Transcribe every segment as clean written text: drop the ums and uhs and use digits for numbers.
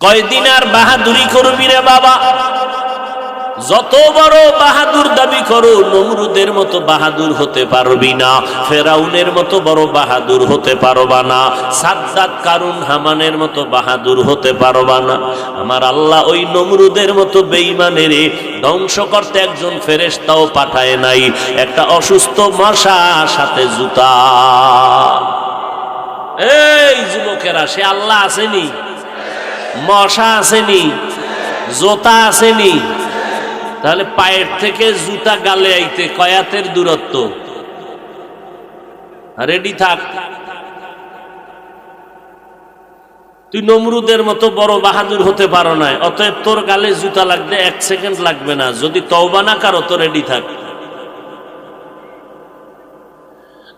কয়দিন আর বাহাদুরি করবি রে বাবা? যত বড় বাহাদুর দাবি করো, নমরুদের মতো বাহাদুর হতে পারবি না, ফেরাউনের মতো বড় বাহাদুর হতে পারবা না, সাদ্দাত কারুন হামানের মতো বাহাদুর হতে পারবা না। আমার আল্লাহ ওই নমরুদের মতো বেঈমানের ধ্বংস করতে একজন ফেরেশতাও পাঠায় নাই, একটা অসুস্থ মশা সাথে জুতা। এই যুবকেরা, সে আল্লাহ আসেনি? মশা আসেনি? জোতা আসেনি? তাহলে পায়ের থেকে জুতা গালে আইতে কয়াতের দূরত্ব? রেডি থাক। তুই নমরুদের মতো বড় বাহাদুর হতে পারো না, অতএব তোর গালে জুতা লাগবে 1 সেকেন্ড লাগবে না। যদি তওবা না করো তো রেডি থাক।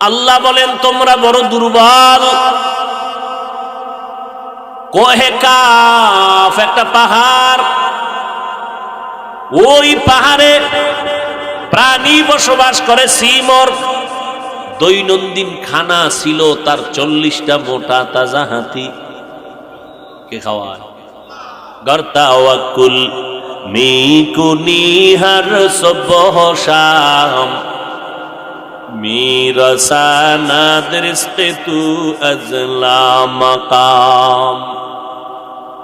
আল্লাহ বলেন তোমরা বড় দুর্বল। কোহে কাফ একটা পাহাড়, ওই পাহাড়ে প্রাণী বসবাস করে, সিমর। দৈনন্দিন খানা ছিল তার 40টা মোটা তাজা হাতি। কে খাওয়ায়? গর্তা ওয়াকুল মিকুনি হর সুবহ শাম মিরসানা দরিস্তে তু আজলা মাকাম।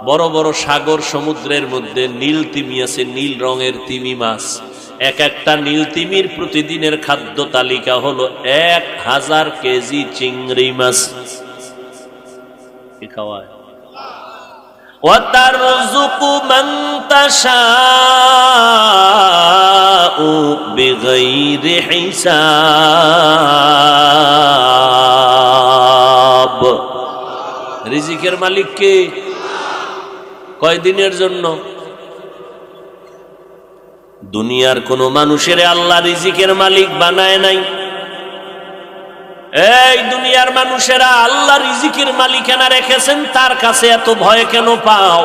বড় বড় সাগর সমুদ্রের মধ্যে নীল তিমি আছে, নীল রঙের তিমি মাছ। এক একটা নীল তিমির প্রতিদিনের খাদ্য তালিকা হলো 1000 কেজি চিংড়ি মাছ। কি খাওয়ায়? ওয়াতারযুকু মান তাশাউ বিগাইরি হিসাব। রিজিকের মালিক কে? কয়দিনের জন্য? দুনিয়ার কোন মানুষের আল্লাহ রিজিকের মালিক বানায় নাই। এই দুনিয়ার মানুষেরা আল্লাহ রিজিকের মালিকানা রেখেছেন, তার কাছে এত ভয় কেন পাও?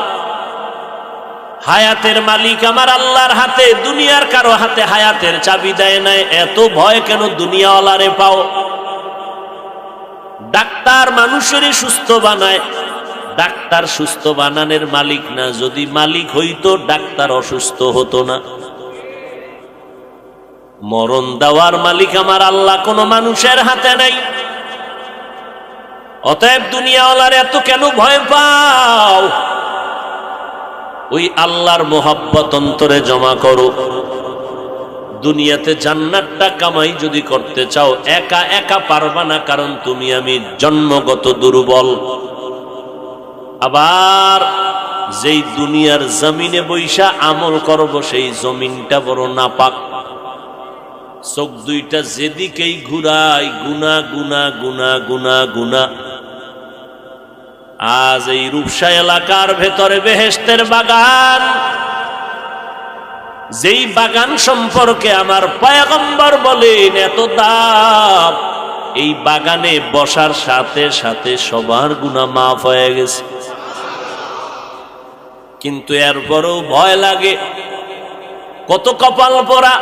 হায়াতের মালিক আমার আল্লাহর হাতে, দুনিয়ার কারো হাতে হায়াতের চাবি দেয় নাই, এত ভয় কেন দুনিয়াওয়ালারে পাও? ডাক্তার মানুষেরই সুস্থ বানায়, ডাক্তার সুস্থ বানানোর মালিক না। যদি মালিক হইতো ডাক্তার অসুস্থ হতো না। মরণ দেওয়ার মালিক আমার আল্লাহ, কোন মানুষের হাতে নাই। অতএব দুনিয়াওয়ালার এত কেন ভয় পাও? ওই আল্লাহর মোহাব্বত অন্তরে জমা করো। দুনিয়াতে জান্নাতটা কামাই যদি করতে চাও, একা একা পারবা না, কারণ তুমি আমি জন্মগত দুর্বল। আবার যেই দুনিয়ার জমিনে বৈশা আমল করব, সেই জমিনটা বড় নাপাক। চোখ দুইটা যেদিকেই ঘুরাই, গুনা গুনা গুনা গুনা গুনা। আজ এই রূপসা এলাকার ভেতরে বেহেশতের বাগান, যেই বাগান সম্পর্কে আমার পয়গম্বর বলেন এত দাম, এই বাগানে বসার সাথে সাথে সবার গুনাহ মাফ হয়ে গেছে। কিন্তু এরপরেও ভয় লাগে। কত কপাল পোড়া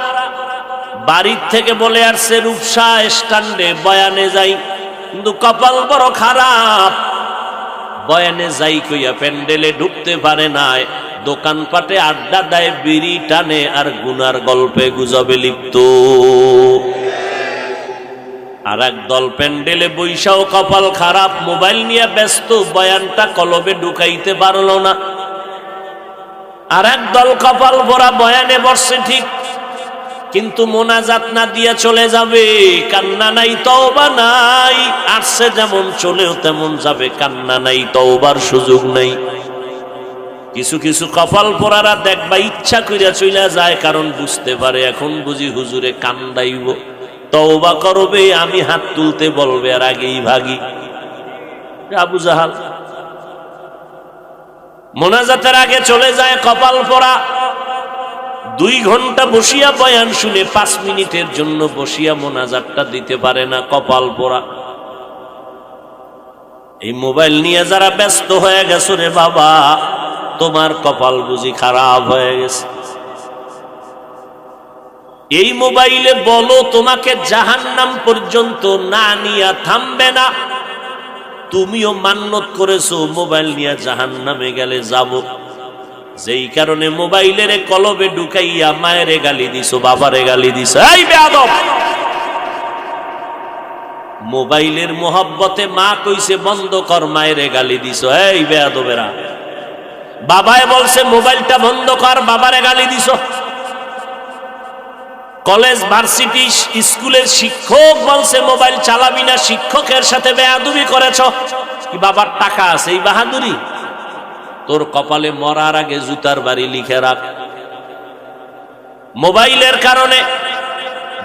বাড়ির থেকে বলে আসছে রূপসা স্ট্যান্ডে বয়ানে যাই, কিন্তু কপাল বড় খারাপ। বয়ানে যাই কইয়া প্যান্ডেলে ঢুকতে পারে নাই, দোকানপাটে আড্ডা দেয়, বিড়ি টানে, আর গুনার গল্পে গুজবে লিপ্ত। আর এক দল প্যান্ডেলে বৈশাও কপাল খারাপ, মোবাইল নিয়ে ব্যস্ত, বয়ানটা কলবে ঢুকাইতে পারল না। আর এক দল কপাল ভরা বয়ানে বসছে ঠিক, কিন্তু মোনাজাত না দিয়ে চলে যাবে। কান্না নাই, তওবা নাই। আসছে যেমন চলেও তেমন যাবে, কান্না নাই, তওবার সুযোগ নাই। কিছু কিছু কপাল পোড়ারা দেখবা ইচ্ছা কইরা চলে যায়, কারণ বুঝতে পারে এখন বুঝি হুজুরে কান্দাইব, তওবা করবে, আমি হাত তুলতে বলবে, আর আগেই ভাগি। আবু জাহাল মোনাজাতের আগে চলে যায় কপাল পোড়া। 2 ঘন্টা বসিয়া বয়ান শুনে 5 মিনিটের জন্য বসিয়া মোনাজাতটা দিতে পারে না, কপাল পোড়া। এই মোবাইল নিয়ে যারা ব্যস্ত হয়ে গেছো রে বাবা, তোমার কপাল বুঝি খারাপ হয়ে গেছে। এই মোবাইলে বলো তোমাকে জাহান্নাম পর্যন্ত না নিয়া থামবে না। তুমিও মান্নত করেছো মোবাইল নিয়ে জাহান্নামে গেলে যাব, যেই কারণে মোবাইলের কলবে ঢুকাইয়া মায়েরে গালি দিছো, বাবারে গালি দিছো। এই বেয়াদব, মোবাইলের মোহব্বতে মা কইছে বন্ধ কর, মায়েরে গালি দিছো। এই বেয়াদবেরা, বাবায় বলছে মোবাইলটা বন্ধ কর, বাবারে গালি দিছো। কলেজ ভার্সিটি স্কুলের শিক্ষক বলছে মোবাইল চালাবি না, শিক্ষকের সাথে বেয়াদবি করেছ। কি বাবার টাকা আছে এই বাহাদুরি? তোর কপালে মরার আগে জুতার বাড়ি লিখে রাখ। মোবাইলের কারণে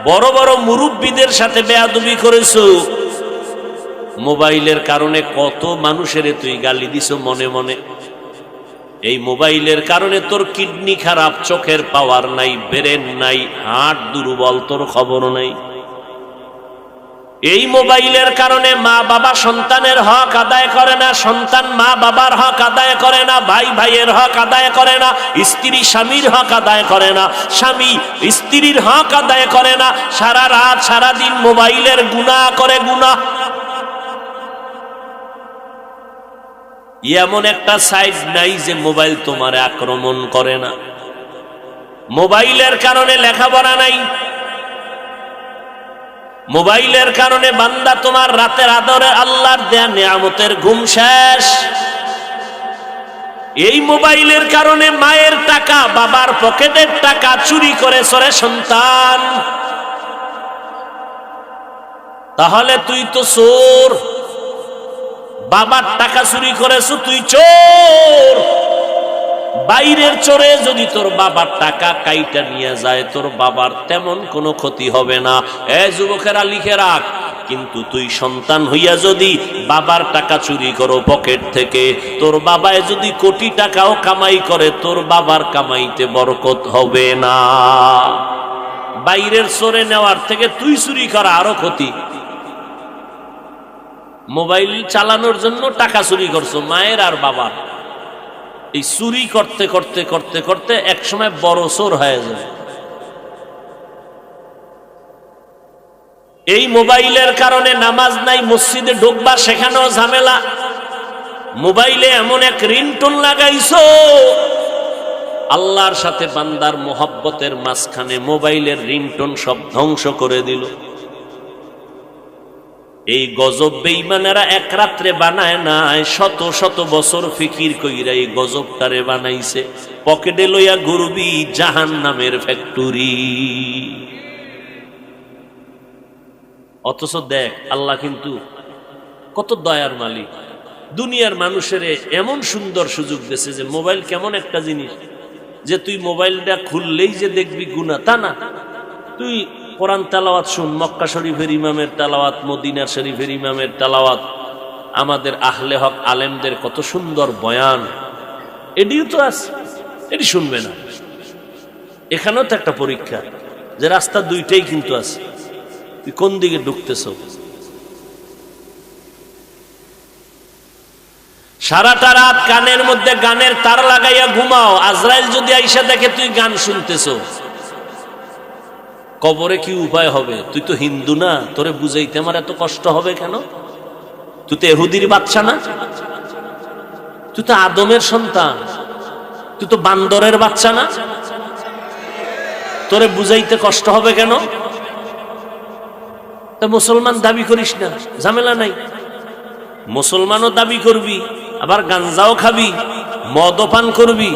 বড় বড় মুরব্বীদের সাথে বেয়াদবি করেছো। মোবাইলের কারণে কত মানুষের তুই গালি দিছো মনে মনে। এই মোবাইলের কারণে তোর কিডনি খারাপ, চোখের পাওয়ার নাই, ব্রেন নাই, হার্ট দুর্বল, তোর খবর নাই। এই মোবাইলের কারণে মা বাবা সন্তানের হক আদায় করে না, সন্তান মা বাবার হক আদায় করে না, ভাই ভাইয়ের হক আদায় করে না, স্ত্রী স্বামীর হক আদায় করে না, স্বামী স্ত্রীর হক আদায় করে না। সারা রাত সারা দিন মোবাইলের গুনাহ করে, গুনাহ। এমন একটা সাইড নাই যে মোবাইল তোমারে আক্রমণ করে না। মোবাইলের কারণে লেখাপড়া নাই, মোবাইলের কারণে বান্দা তোমার রাতের আদরে আল্লাহর দেয়া নিয়ামতের ঘুম শেষ। এই মোবাইলের কারণে মায়ের টাকা, বাবার পকেটের টাকা চুরি করে সরে সন্তান। তাহলে তুই তো চোর, বাবার টাকা চুরি করেছো, তুই চোর। বাইরের চোরে যদি তোর বাবার টাকা কাইটা নিয়ে যায়, তোর বাবার তেমন কোনো ক্ষতি হবে না। এ যুবকেরা লিখে রাখ, কিন্তু তুই সন্তান হইয়া যদি বাবার টাকা চুরি করো পকেট থেকে, তোর বাবায় যদি কোটি টাকাও কামাই করে, তোর বাবার কামাইতে বরকত হবে না। বাইরের চোরে নেওয়ার থেকে তুই চুরি করা আরো ক্ষতি। মোবাইল চালানোর জন্য টাকা চুরি করছো মায়ের আর বাবার। এই চুরি করতে করতে করতে করতে এক সময় বড় চোর হয়ে যাবে। এই মোবাইলের কারণে নামাজ নাই, মসজিদে ঢুকবা সেখানেও ঝামেলা। মোবাইলে এমন এক রিংটোন লাগাইছো, আল্লাহর সাথে বান্দার মোহাব্বতের মাঝখানে মোবাইলের রিংটোন সব ধ্বংস করে দিল। এই গজব বেঈমানেরা এক রাত্রে বানায় নাই, শত শত বছর ফিকির কইরা এই গজবটারে বানাইছে। পকেটে লইয়া ঘুরবি জাহান্নামের ফ্যাক্টরি। অথচ দেখ আল্লাহ কিন্তু কত দয়ার মালিক। দুনিয়ার মানুষের এমন সুন্দর সুযোগ দিয়েছে যে মোবাইল কেমন একটা জিনিস যে তুই মোবাইলটা খুললেই যে দেখবি গুনাহ, তা না। তুই কোরআন তেলাওয়াত শুন, মক্কা শরীফের ইমামের তেলাওয়াত, মদিনা শরীফের ইমামের তেলাওয়াত, আমাদের আহলে হক আলেমদের কত সুন্দর বয়ান, এটিও তো আছে। এটি শুনবে না? এখানেও তো একটা পরীক্ষা যে রাস্তা দুইটাই কিন্তু আছে, তুই কোন দিকে ঢুকতেছ। সারাটা রাত কানের মধ্যে গানের তার লাগাইয়া ঘুমাও, আজরাইল যদি আইসা দেখে তুই গান শুনতেছ, কবরে কি উপায় হবে? তুই তো হিন্দু না, তোরে বুঝাইতে আমার এত কষ্ট হবে কেন? তুই তো ইহুদির বাচ্চা না, তুই তো আদমের সন্তান, তুই তো বান্দরের বাচ্চা না, তোরে বুঝাইতে কষ্ট হবে কেন? তা মুসলমান দাবি করিস না, ঝামেলা নাই। মুসলমানও দাবি করবি, আবার গাঞ্জাও খাবি, মদও পান করবি।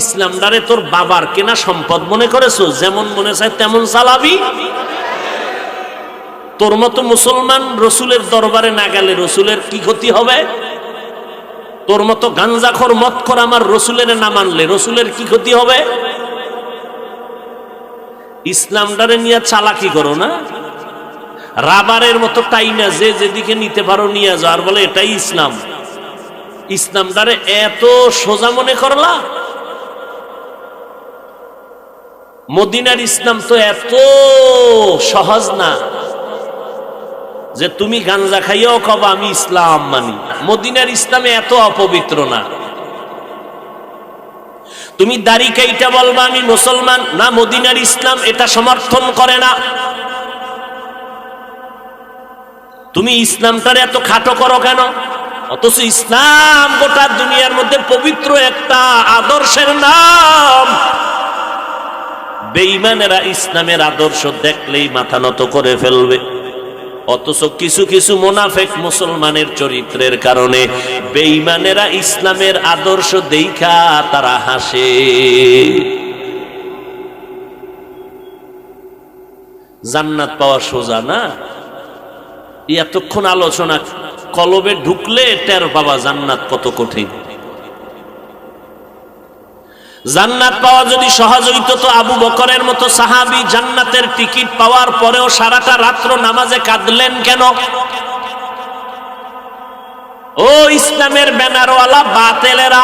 ইসলামটারে তোর বাবার কেনা সম্পদ মনে করেছো, যেমন মনে চায় তেমন চালাবি। তোর মতো মুসলমান রসুলের দরবারে না গেলে রসুলের কি ক্ষতি হবে? তোর মতো গাঞ্জাখোর মদখোর আমার রসুলের না মানলে রসুলের কি ক্ষতি হবে? ইসলামটারে নিয়ে চালাকি করো না, রাবারের মতো টাইনা যে যেদিকে নিতে পারো নিয়ে যাও, আর বলে এটাই ইসলাম। ইসলামটারে এত সোজা মনে করলা? মদিনার ইসলাম তো এত সহজ না যে তুমি গাঞ্জা খাইয়াও কবা আমি ইসলাম মানি। মদিনার ইসলামে এত অপবিত্র না। তুমি দাড়ি কাইটা বলবা আমি মুসলমান না, মদিনার ইসলাম এটা সমর্থন করে না। তুমি ইসলামটারে এত খাটো করো কেন? অথচ ইসলাম গোটা দুনিয়ার মধ্যে পবিত্র একটা আদর্শের নাম। বেঈমানেরা ইসলামের আদর্শ দেখলেই মাথা নত করে ফেলবে, অথচ কিছু কিছু মুনাফিক মুসলমানের চরিত্রের কারণে বেঈমানেরা ইসলামের আদর্শ দেখা তারা হাসে। জান্নাত পাওয়া সোজা না, এতক্ষণ আলোচনা কলবে ঢুকলে টের বাবা জান্নাত কত কঠিন। জান্নাত পাওয়া যদি সহজ হইতো তো আবু বকরের মতো সাহাবী জান্নাতের টিকিট পাওয়ার পরেও সারাটা রাত্র নামাজে কাঁদলেন কেন? ও ইসলামের ব্যানারওয়ালা বাতেলেরা,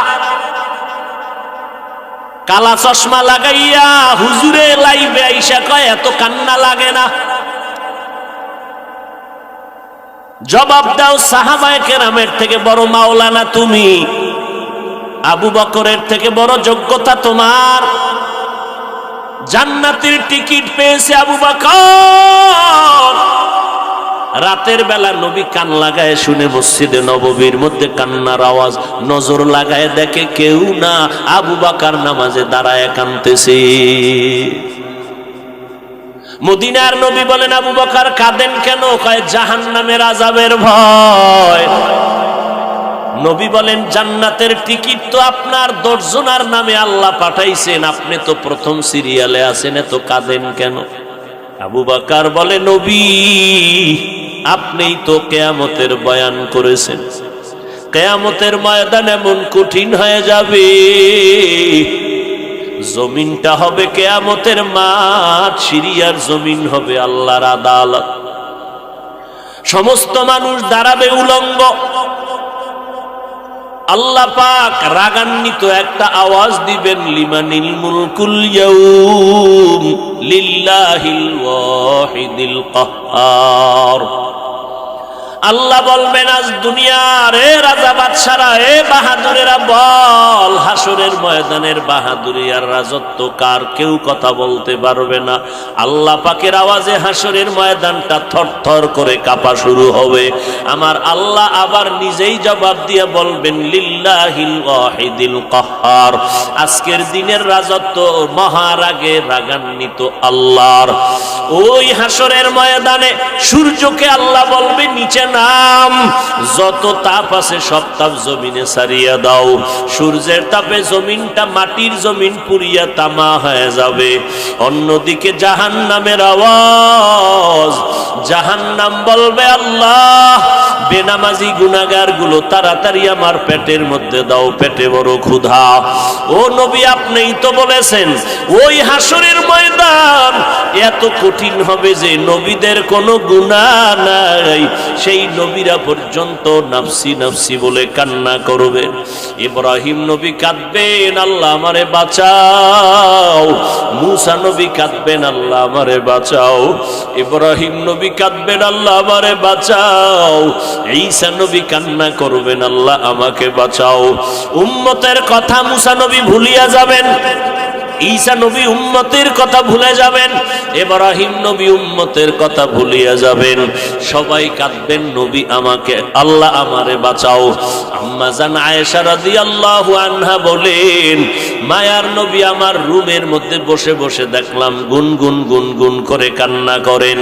কালা চশমা লাগাইয়া হুজুরে লাইভে আইসা কয় এত কান্না লাগে না। জবাব দাও, সাহাবায়ে কেরামের থেকে বড় মাওলানা তুমি, আবু বকরের থেকে বড় যোগ্যতা তোমার। জান্নাতের টিকিট পেয়েছে আবু বকর। রাতের বেলা নবী কান লাগায় শুনে মসজিদে নববীর মধ্যে কান্নার আওয়াজ, নজর লাগায় দেখে কেউ না, আবু বকর নামাজে দাঁড়ায় কাঁদতেছে। মদিনার নবী বলেন আবু বকর কাঁদেন কেন? কয় জাহান্নামের আযাবের ভয়। নবী বলেন জান্নাতের টিকিট তো আপনার 10 জনের নামে আল্লাহ পাঠাইছেন, আপনি তো প্রথম সিরিয়ালে আছেন, এত কাঁদেন কেন? আবু বকর বলে নবী আপনিই তো কিয়ামতের বয়ান করেছেন, কিয়ামতের ময়দান এমন কঠিন হয়ে যাবে, জমিনটা হবে কিয়ামতের মাঠ, সিরিয়ার জমিন হবে আল্লাহর আদালত। সমস্ত মানুষ দাঁড়াবে উলঙ্গ। আল্লাহ পাক রাগান্বিত একটা আওয়াজ দিবেন, লিমানিল মুলকুল ইয়াউম লিল্লাহিল ওয়াহিদিল কাহ্হার। আল্লাহ বলবেন আজ দুনিয়ার এ রাজা বাদশারা, এ বাহাদুরেরা বল, হাসরের ময়দানের বাহাদুরি আর রাজত্ব কার? কেউ কথা বলতে পারবে না। আল্লাহ পাকের আওয়াজে হাসরের ময়দানটা থরথর করে কাঁপা শুরু হবে। আমার আল্লাহ আবার নিজেই জবাব দিয়ে বলবেন লিল্লাহিল ওয়াহিদিল কাহ্হার। আজকের দিনের রাজত্ব মহারাগে রাগান্বিত আল্লাহর। ওই হাসরের ময়দানে সূর্যকে আল্লাহ বলবে নিচে নাম, যত তাপ আছে সব তাপ জমিনে ছাড়িয়ে দাও। সূর্যের তাপে জমিনটা মাটির জমিন পুড়িয়া তামা হয়ে যাবে। অন্যদিকে জাহান্নামের আওয়াজ, জাহান্নাম বলবে আল্লাহ বেনামাজি গুনাহগার গুলো তাড়াতাড়ি আমার পেটের মধ্যে দাও, পেটে বড় ক্ষুধা। ও নবী আপনিই তো বলেছেন ওই হাসরের ময়দান এত কঠিন হবে যে নবীদের কোনো গুনাহ নাই, সেই নবীরা পর্যন্ত নাফসি নাফসি বলে কান্না করবে। ইব্রাহিম নবী কাঁদবেন আল্লাহ আমারে বাঁচাও, মূসা নবী কাঁদবেন আল্লাহ আমারে বাঁচাও, ইব্রাহিম নবী কাঁদবেন আল্লাহ আমারে বাঁচাও, ঈসা নবী কান্না করবেন আল্লাহ আমাকে বাঁচাও। উম্মতের কথা মূসা নবী ভুলিয়া যাবেন, ঈসা নবী উম্মতের কথা ভুলে যাবেন, ইব্রাহিম নবী উম্মতের কথা ভুলিয়া যাবেন। সবাই কাঁদবেন নবী আমাকে, আল্লাহ আমারে বাঁচাও। আম্মা জান আয়েশা রাদিয়াল্লাহু আনহা বলেন মায়ার নবী আমার রুমের মধ্যে বসে বসে দেখলাম গুনগুন গুনগুন করে কান্না করেন।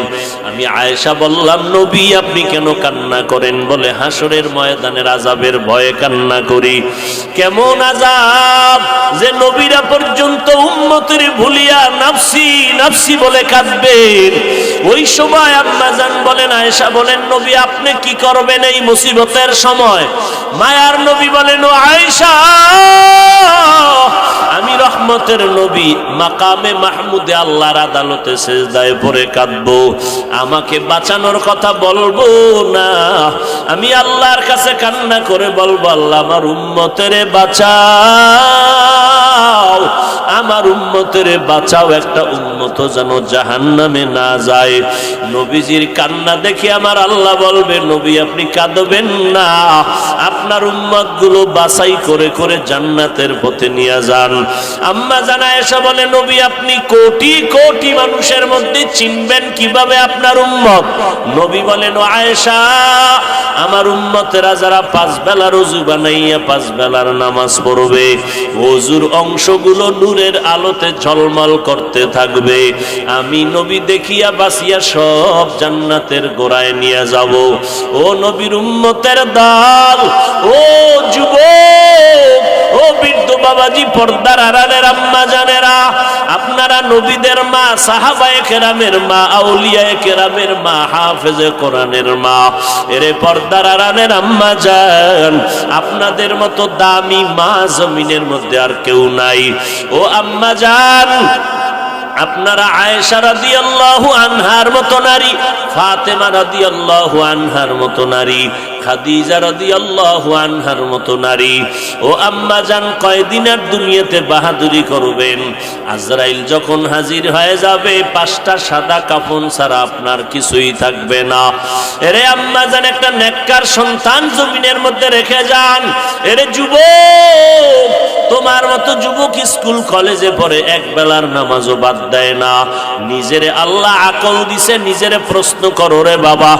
আমি আয়েশা বললাম নবী আপনি কেন কান্না করেন? বলে হাসরের ময়দানের আযাবের ভয়ে কান্না করি। কেমন আযাব যে নবীরা পর্যন্ত উম্মতের ভুলিয়া নাফসি নাফসি বলে কাঁদবেন। ওই সময় আম্মা জান বলেন আয়েশা বলেন নবী আপনি কি করবেন এই মুসিবতের সময়? মায়ার নবী বলেন ও আয়েশা আমি রহমতের নবী মাকামে মাহমুদে আল্লাহর আদালতে সিজদায় পড়ে কাঁদবো, আমাকে বাঁচানোর কথা বলবো না, আমি আল্লাহর কাছে কান্না করে বলবো আল্লাহ আমার উম্মতের বাঁচাও, আমার উম্মতের বাঁচাও, একটা উম্মত যেন জাহান্নামে না যায়। নবীজির কান্না দেখে আমার আল্লাহ বলবে, নবী আপনি কাঁদবেন না, আপনার উম্মত গুলো বাছাই করে করে জান্নাতের পথে নিয়ে যান। আম্মা জানা এসে বলে, নবী আপনি কোটি কোটি মানুষের মধ্যে চিনবেন কিভাবে আপনার উম্মত? নবী বলেন, ও আয়েশা, আমার উম্মতেরা যারা 5 বেলার ওযু বানাইয়া 5 বেলার নামাজ পড়বে, ওযুর অংশগুলো নূরের আলোতে ঝলমল করতে থাকবে, আমি নবী দেখিয়া বাসিয়া সব জান্নাতের গোড়ায় নিয়ে যাব। ও নবীর উম্মতের দল, ও যুবক, ও বৃদ্ধ বাবাজি, পর্দার আড়ালের আম্মা জানেরা, আপনারা নবীদের মা, সাহাবায়ে কেরামের মা, আউলিয়ায়ে কেরামের মা, হাফেজে কোরআনের মা, এরে পর্দার আড়ালের আম্মা জান, আপনাদের মতো দামি মা জমিনের মধ্যে আর কেউ নাই। ও আম্মা জান, আপনারা আয়েশা রাদিয়াল্লাহু আনহার মতো নারী, ফাতেমা রাদিয়াল্লাহু আনহার মতো নারী, খাদিজা রাদিয়াল্লাহু আনহার মতো নারী। ও আম্মা জান, কয়দিনের দুনিয়াতে বাহাদুরি করবেন? আজরাইল যখন হাজির হয়ে যাবে, 5টা সাদা কাফন ছাড়া আপনার কিছুই থাকবে না। এরে আম্মা জান, একটা নেককার সন্তান জমিনের মধ্যে রেখে যান। এরে যুবক, তোমার মতো যুবক স্কুল কলেজে পড়ে এক বেলার নামাজও বাদ দেয় না। নিজেরে আল্লাহ আকল দিছে, নিজেরে প্রশ্ন করো, রে বাবা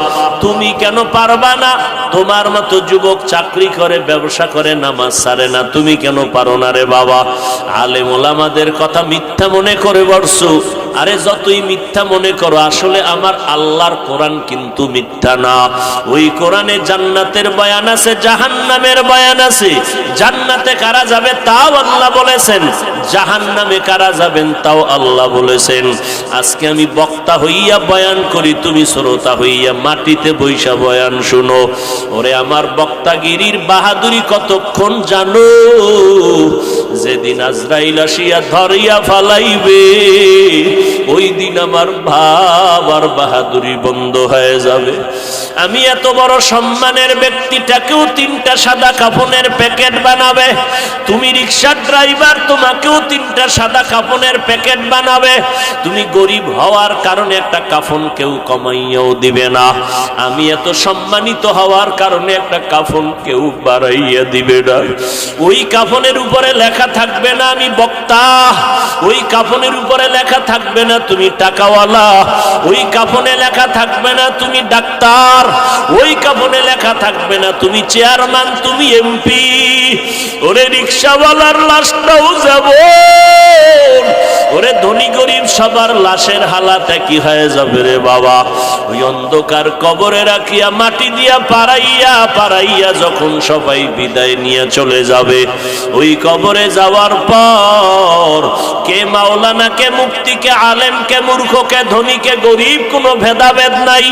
তুমি কেন পারবা না? তোমার মতো যুবক চাকরি করে, ব্যবসা করে, নামাজ ছাড়ে না, তুমি কেন পারো না রে বাবা? আলেম ওলামাদের কথা মিথ্যা মনে করে বসছো। আরে যতই মিথ্যা মনে করো, আসলে আমার আল্লাহর কোরআন কিন্তু মিথ্যা না। ওই কোরআনে জান্নাতের বয়ান আছে, জাহান্নামের বয়ান আছে। জান্নাতে কারা যাবে তাও আল্লাহ বলেছেন, জাহান্নামে কারা যাবেন তাও আল্লাহ বলেছেন। আজকে আমি বক্তা হইয়া বয়ান করি, তুমি শ্রোতা হইয়া মাটিতে বৈশা বয়ান শুনো। ওরে আমার বক্তাগিরির বাহাদুরি কতক্ষণ জানো? যেদিন আজরাইল আসিয়া ধরিয়া ফালাইবে, ওই দিন আমার ভাব আর বাহাদুরি বন্ধ হয়ে যাবে। আমি এত বড় সম্মানের ব্যক্তিটাকেও 3টা সাদা কাফনের প্যাকেট বানাবে। তুমি রিকশার ড্রাইভার, তোমাকেও 3টা সাদা কাফনের প্যাকেট বানাবে। তুমি গরিব হওয়ার কারণে একটা কাফন কেউ কমাইয়াও দিবে না। আমি এত সম্মানিত হওয়ার কারণে একটা কাফন কেউ বাড়াইয়া দিবে না। ওই কাফনের উপরে লেখা থাকবে না আমি বক্তা, ওই কাফনের উপরে লেখা থাকবে না তুমি টাকাওয়ালা, ওই কাফনে লেখা থাকবে না তুমি ডাক্তার, ওই কাফনে লেখা থাকবে না তুমি চেয়ারম্যান, তুমি এমপি। ওরে রিকশাওয়ালার লাশটাও যাব, ওরে ধনী গরিব সবার লাশের হালাত কি হয়ে যাবে রে বাবা। ওই অন্ধকার কবরে রাখিয়া মাটি দিয়া পাড়াইয়া পাড়াইয়া যখন সবাই বিদায় নিয়ে চলে যাবে, ওই কবরে যাওয়ার পর কে মাওলানা, কে মুফতি, কে আলেম, কে মূর্খ, কে ধনী, কে গরিব, কোনো ভেদাভেদ নাই।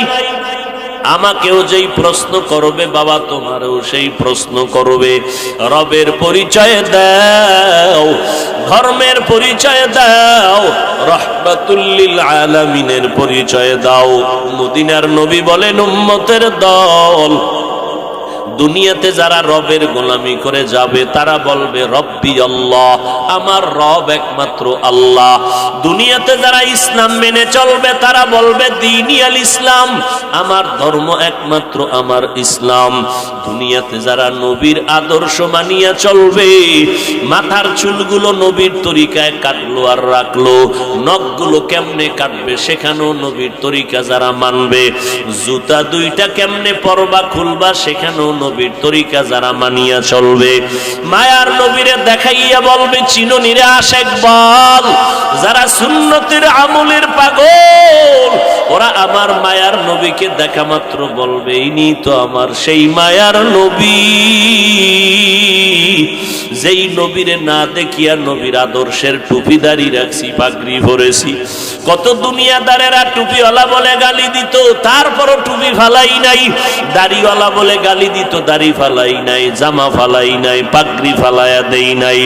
আমাকেও যেই প্রশ্ন করবে বাবা, তোমারও সেই প্রশ্ন করবে। রবের পরিচয় দাও, ধর্মের পরিচয় দাও, রাহমাতুল লিল আলামিনের পরিচয় দাও। মদিনার নবী বলেন, উম্মতের দল দুনিয়াতে যারা রবের গোলামি করে যাবে তারা বলবে রব্বি আল্লাহ, আমার রব একমাত্র আল্লাহ। দুনিয়াতে যারা ইসলাম মেনে চলবে তারা বলবে দীনি আল ইসলাম, আমার ধর্ম একমাত্র আমার ইসলাম। দুনিয়াতে যারা নবীর আদর্শ মানিয়া চলবে, মাথার চুলগুলো নবীর তরিকায় কাটলো আর রাখলো, নখগুলো কেমনে কাটবে সেখানেও নবীর তরিকা যারা মানবে, জুতা 2টা কেমনে পরবা খুলবা সেখানেও নবীর তরিকা যারা মানিয়া চলবে, মায়ার নবীরে দেখাইয়া বলবে চিননিরে আশেক বল, যারা সুন্নতের আমলের পাগল ওরা আমার মায়ার নবীকে দেখা মাত্র বলবে ইনি তো আমার সেই মায়ার নবী, যেই নবীরে না দেখিয়া নবীর আদর্শের টুপি দাড়ি রাখছি, পাগড়ি ভরেছি। কত দুনিয়াদারেরা টুপিওয়ালা বলে গালি দিত, তারপরও টুপি ফালাই নাই, দাড়িওয়ালা বলে গালি দিত, দাড়ি ফালাই নাই, জামা ফালাই নাই, পাগড়ি ফালাইয়া দেই নাই।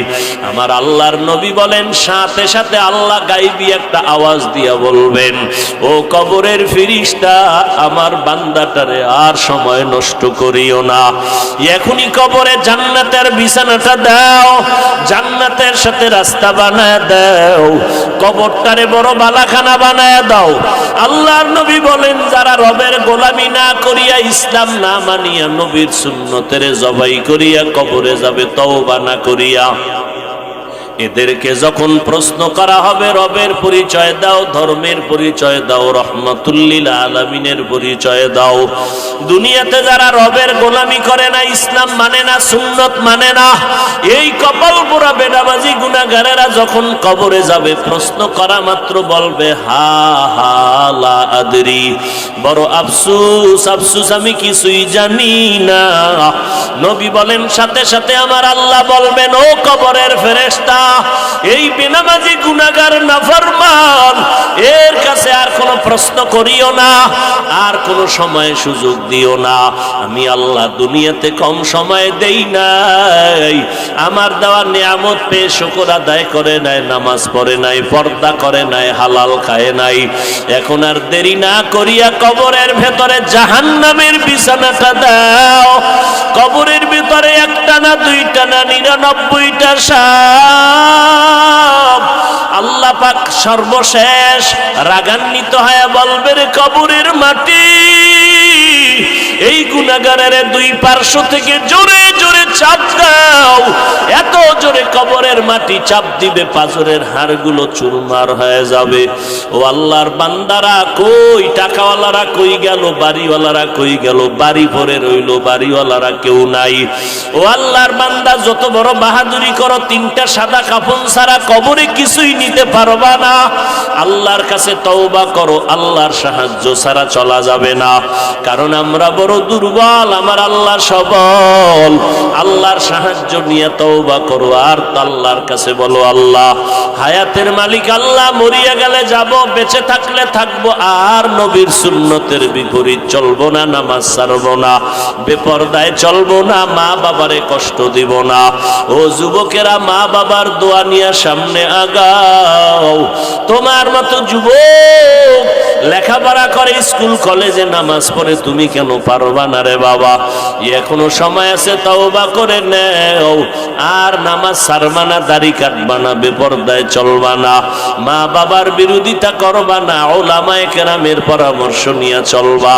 আমার আল্লাহর নবী বলেন সাথে সাথে আল্লাহ গাইবি একটা আওয়াজ দিয়া বলবেন, ও কবরের ফেরেশতা আমার বান্দাটারে আর সময় নষ্ট করিও না, এখনই কবরে জান্নাতের বিছানাটা দাও, জান্নাত জান্নাতের সাথে রাস্তা বানায় দাও, কবরটারে বড় বালাখানা বানায় দাও। আল্লাহর নবী বলেন, যারা রবের গোলামি না করিয়া ইসলাম না মানিয়া নবীর সুন্নতের জবাই করিয়া কবরে যাবে তওবা না করিয়া, এদেরকে যখন প্রশ্ন করা হবে রবের পরিচয় দাও, ধর্মের পরিচয় দাও, রহমাতুল্লিল আলামিনের পরিচয় দাও, দুনিয়াতে যারা রবের গোলামি করে না, ইসলাম মানে না, সুন্নত মানে না, এই কপাল পোড়া বেনামাজি গুনাহগারেরা যখন কবরে যাবে প্রশ্ন করা মাত্র বলবে হা হা লা আদরি, বড় আফসোস আফসোস আমি কিছুই জানি না। নবী বলেন সাথে সাথে আমার আল্লাহ বলবেন, ও কবরের ফেরেশতা, এই বেনামাজি গুনাহগার নাফরমান এর কাছে আর কোনো প্রশ্ন করিও না, আর কোনো সময় সুযোগ দিও না। আমি আল্লাহ দুনিয়াতে কম সময় দেই নাই, আমার দেওয়া নিয়ামত পেয়ে শুকর আদায় করে নাই, নামাজ পড়ে নাই, পর্দা করে নাই, হালাল খায় নাই, এখন আর দেরি না করিয়া কবরের ভেতরে জাহান্নামের বিছানাটা দাও। কবরের ভিতরে একটা না দুইটা না 99টা সাপ। আল্লাহ পাক সর্বশেষ রাগান্বিত হয়ে বলবে, রে কবরের মাটি, এই গুনাহগারের দুই পার্শ্ব থেকে জোরে জোরে চাপ দাও। এত জোরে কবরের মাটি চাপ দিবে পাঁজরের হাড়গুলো চুরমার হয়ে যাবে। ও আল্লাহর বান্দারা কই, টাকাওয়ালারা কই গেল, বাড়িওয়ালারা কই গেল, বাড়ি ভরে রইল, বাড়িওয়ালারা কেউ নাই। ও আল্লাহর বান্দা, যত বড় বাহাদুরি করো, 3টা সাদা কাফন ছাড়া কবরে কিছুই নিতে পারবা না। আল্লাহর কাছে তওবা করো, আল্লাহর সাহায্য ছাড়া চলা যাবে না, কারণ আমরা বড় দুর্বল, আমার আল্লাহ সবল। আল্লাহর সাহায্য নিয়ে তওবা করো, আর আল্লাহর কাছে বলো, আল্লাহ হায়াতের মালিক আল্লাহ, মরিয়া গেলে যাব, বেঁচে থাকলে থাকবো, আর নবীর সুন্নতের বিপরীত চলবো না, নামাজ ছাড়বো না, বেপরদায় চলবো না, মা বাবারে কষ্ট দিব না। ও যুবকেরা, মা বাবার দোয়া নিয়ে সামনে আগাও। তোমার মতো যুবক লেখাপড়া করে, স্কুল কলেজে নামাজ পড়ে, তুমি কেন পারবা না রে বাবা? এখনো সময় আছে, তওবা করে নেও, আর নামাজ ছাড়বা না, দাড়ি কাটবা না, বেপরদায় চলবা না, মা বাবার বিরোধিতা করবা না, উলামায়ে কেরামের পরামর্শ নিয়ে চলবা।